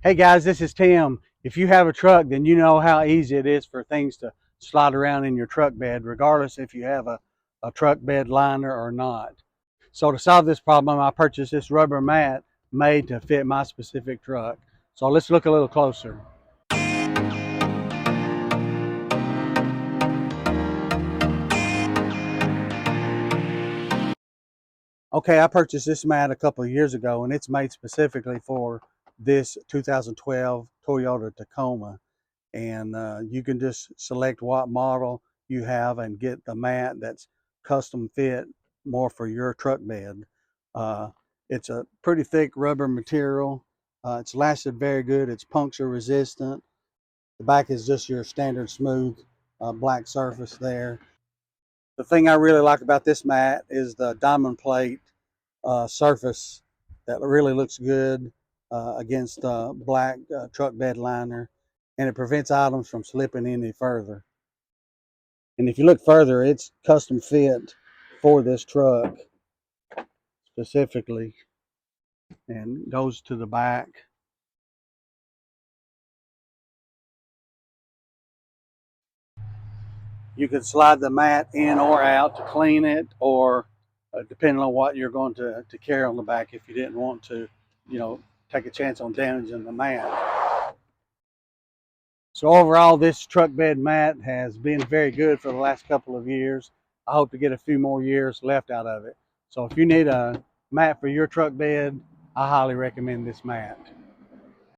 Hey guys, this is Tim. If you have a truck, then you know how easy it is for things to slide around in your truck bed, regardless if you have a truck bed liner or not. So to solve this problem, I purchased this rubber mat made to fit my specific truck. So let's look a little closer. Okay, I purchased this mat a couple of years ago, and it's made specifically for this 2012 Toyota Tacoma. And you can just select what model you have and get the mat that's custom fit more for your truck bed. Uh, it's a pretty thick rubber material. It's lasted very good. It's puncture resistant. The back is just your standard smooth black surface there. The thing I really like about this mat is the diamond plate surface that really looks good against black truck bed liner, and it prevents items from slipping any further. And if you look further, it's custom fit for this truck specifically and goes to the back. You can slide the mat in or out to clean it, or depending on what you're going to carry on the back, if you didn't want to, you know, take a chance on damaging the mat. So overall, this truck bed mat has been very good for the last couple of years. I hope to get a few more years left out of it. So if you need a mat for your truck bed, I highly recommend this mat.